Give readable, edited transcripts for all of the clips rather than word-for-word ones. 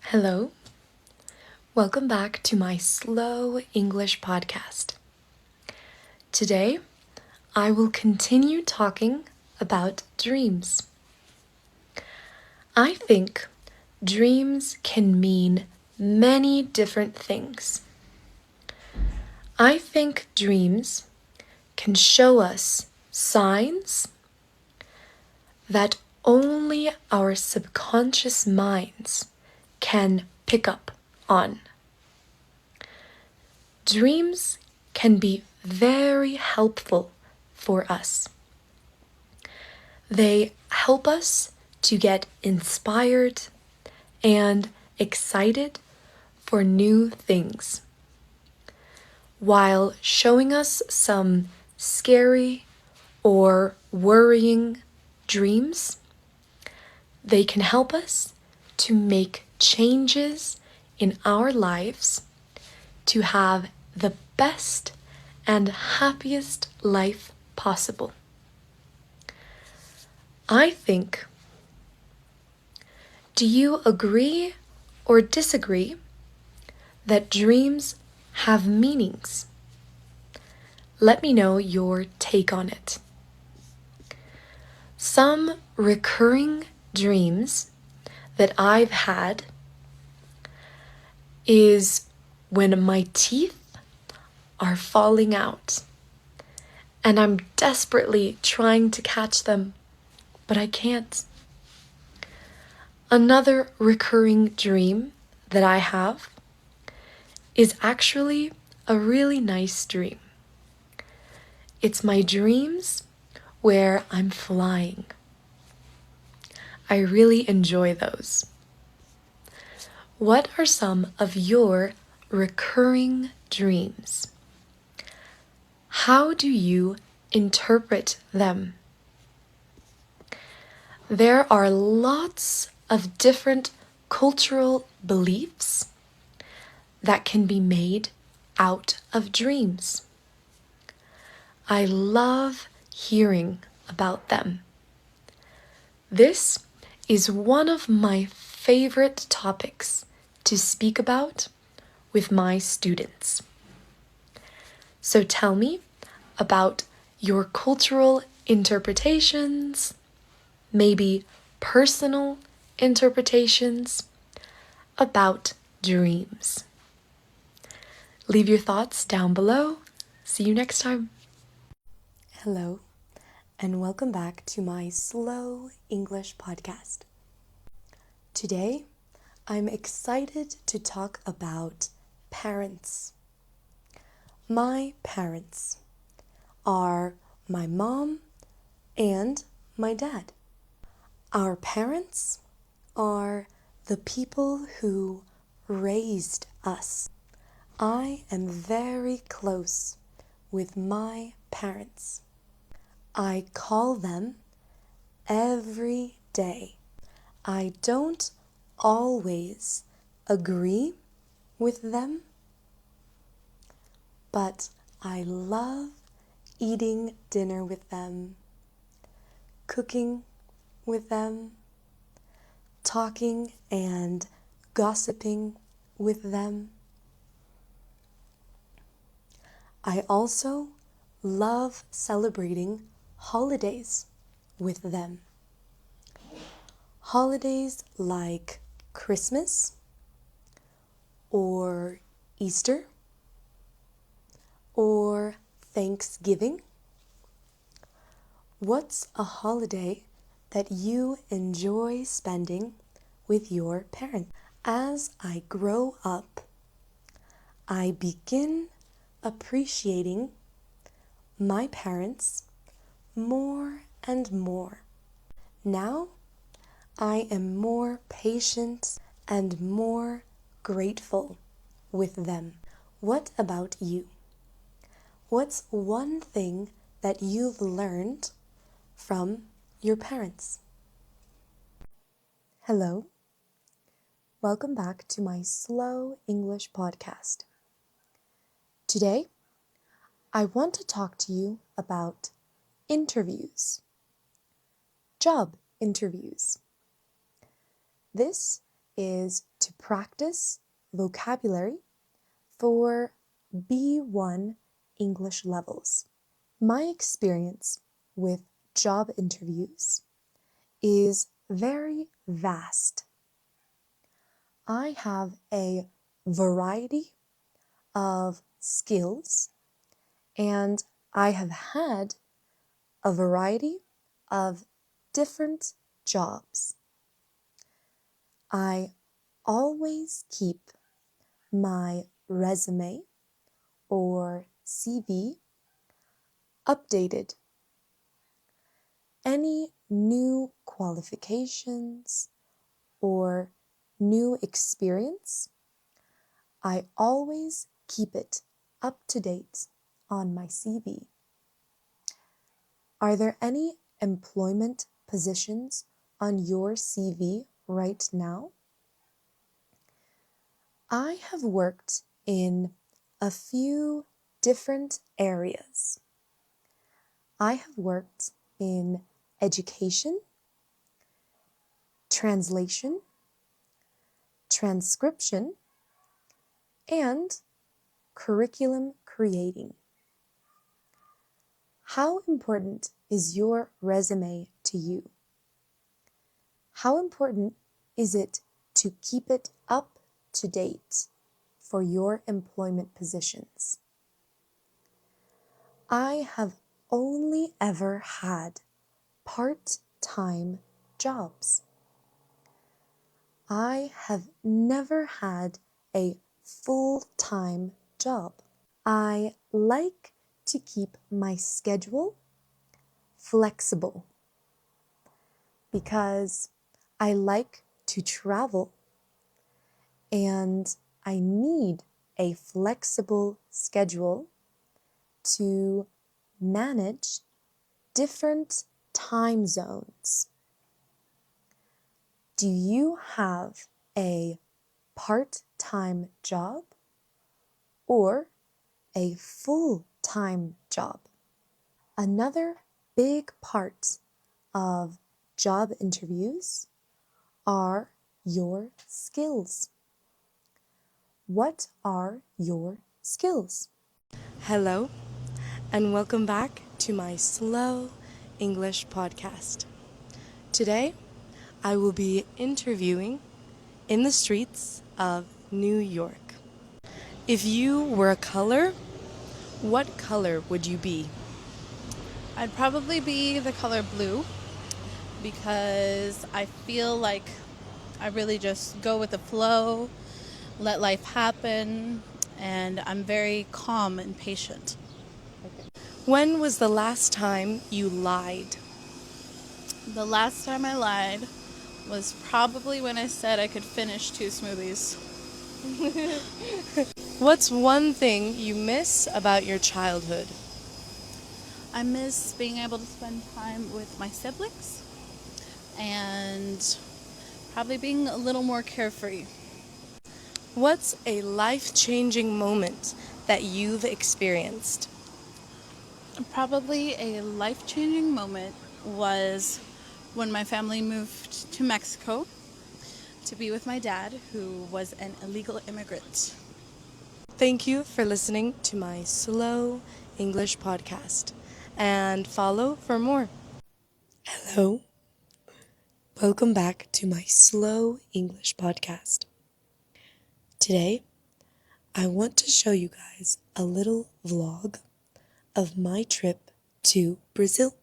Hello, welcome back to my Slow English podcast. Today, I will continue talking about dreams. I think dreams can mean many different things. I think dreams can show us signs that only our subconscious minds can pick up on. Dreams can be very helpful for us. They help us to get inspired and excited for new things, while showing us some scary or worrying dreams. They can help us to make changes in our lives to have the best and happiest life possible. I think, do you agree or disagree that dreams have meanings? Let me know your take on it. Some recurring dreams that I've had is when my teeth are falling out and I'm desperately trying to catch them, but I can't. Another recurring dream that I have is actually a really nice dream. It's my dreams where I'm flying. I really enjoy those. What are some of your recurring dreams? How do you interpret them? There are lots of different cultural beliefs that can be made out of dreams. I love hearing about them. This is one of my favorite topics to speak about with my students. So tell me about your cultural interpretations, maybe personal interpretations about dreams. Leave your thoughts down below. See you next time. Hello, and welcome back to my Slow English podcast. Today, I'm excited to talk about parents. My parents are my mom and my dad. Our parents are the people who raised us. I am very close with my parents. I call them every day. I don't always agree with them, but I love eating dinner with them, cooking with them, talking and gossiping with them. I also love celebrating holidays with them. Holidays like Christmas or Easter or Thanksgiving. What's a holiday that you enjoy spending with your parents? As I grow up, I begin appreciating my parents more and more. Now, I am more patient and more grateful with them. What about you? What's one thing that you've learned from your parents? Hello. Welcome back to my Slow English podcast. Today, I want to talk to you about interviews, job interviews. This is to practice vocabulary for B1 English levels. My experience with job interviews is very vast. I have a variety of skills, and I have had a variety of different jobs. I always keep my resume or CV updated. Any new qualifications or new experience, I always keep it up to date on my CV. Are there any employment positions on your CV right now? I have worked in a few different areas. I have worked in education, translation, transcription, and curriculum creating. How important is your resume to you? How important is it to keep it up to date for your employment positions? I have only ever had part-time jobs. I have never had a full-time job. I like to keep my schedule flexible because I like to travel and I need a flexible schedule to manage different time zones. Do you have a part-time job or a full-time job? Another big part of job interviews are your skills. What are your skills? Hello, and welcome back to my Slow English podcast. Today, I will be interviewing in the streets of New York. If you were a color, what color would you be? I'd probably be the color blue because I feel like I really just go with the flow, let life happen, and I'm very calm and patient. When was the last time you lied? The last time I lied was probably when I said I could finish 2 smoothies. What's one thing you miss about your childhood? I miss being able to spend time with my siblings and probably being a little more carefree. What's a life-changing moment that you've experienced? Probably a life-changing moment was when my family moved to Mexico to be with my dad, who was an illegal immigrant. Thank you for listening to my Slow English podcast, and follow for more. Hello, welcome back to my Slow English podcast. Today, I want to show you guys a little vlog of my trip to Brazil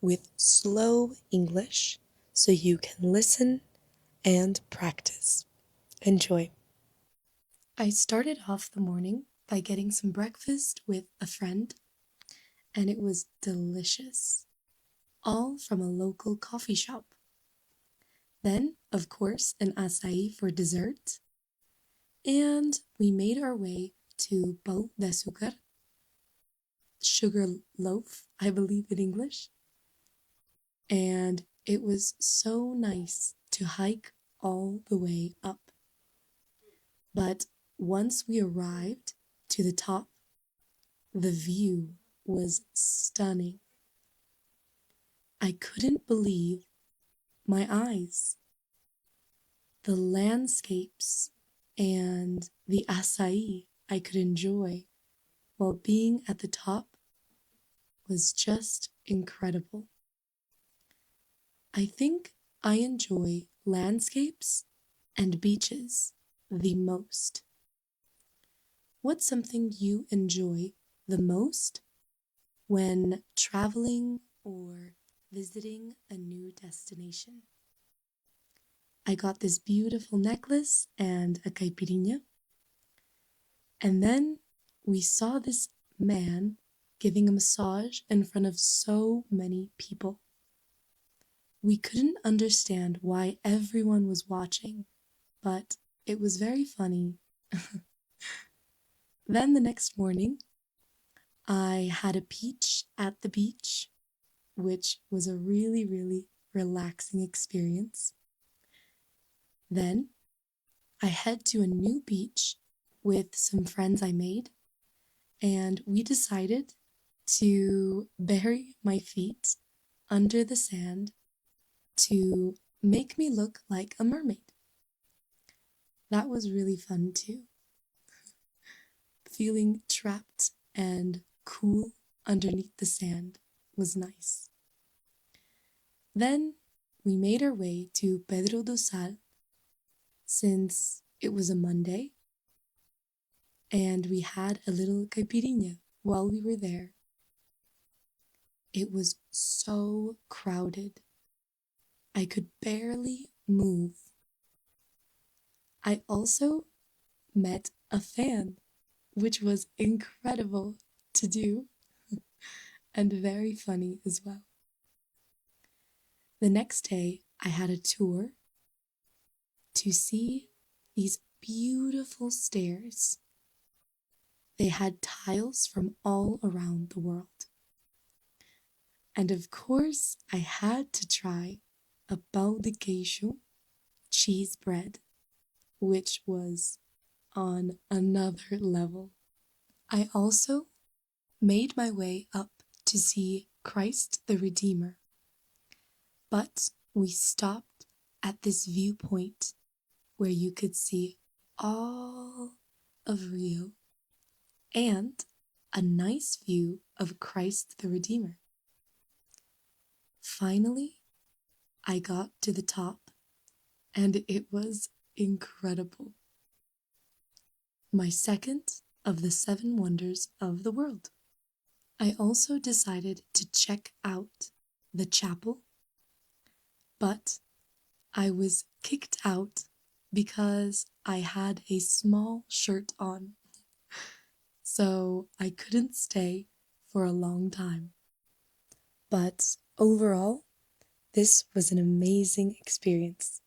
with slow English so you can listen and practice. Enjoy. I started off the morning by getting some breakfast with a friend, and it was delicious, all from a local coffee shop. Then, of course, an açaí for dessert, and we made our way to pão de açúcar, sugar loaf, I believe in English. And it was so nice to hike all the way up. But once we arrived to the top, the view was stunning. I couldn't believe my eyes. the landscapes and the acai I could enjoy while being at the top was just incredible. I think I enjoy landscapes and beaches the most. What's something you enjoy the most when traveling or visiting a new destination? I got this beautiful necklace and a caipirinha, and then we saw this man giving a massage in front of so many people. We couldn't understand why everyone was watching, but it was very funny. Then the next morning, I had a peach at the beach, which was a really, really relaxing experience. Then I head to a new beach with some friends I made, and we decided to bury my feet under the sand to make me look like a mermaid. That was really fun too. Feeling trapped and cool underneath the sand was nice. Then we made our way to Pedro do Sal since it was a Monday, and we had a little caipirinha while we were there. It was so crowded. I could barely move. I also met a fan, which was incredible to do and very funny as well. The next day, I had a tour to see these beautiful stairs. They had tiles from all around the world. And of course, I had to try a pão de queijo cheese bread, which was on another level. I also made my way up to see Christ the Redeemer, but we stopped at this viewpoint where you could see all of Rio and a nice view of Christ the Redeemer. Finally, I got to the top, and it was incredible. My second of the 7 wonders of the world. I also decided to check out the chapel, but I was kicked out because I had a small shirt on, so I couldn't stay for a long time. But overall, this was an amazing experience,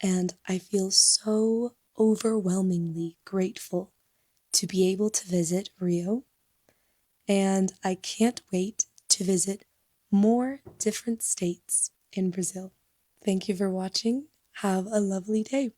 and I feel so overwhelmingly grateful to be able to visit Rio, and I can't wait to visit more different states in Brazil. Thank you for watching. Have a lovely day.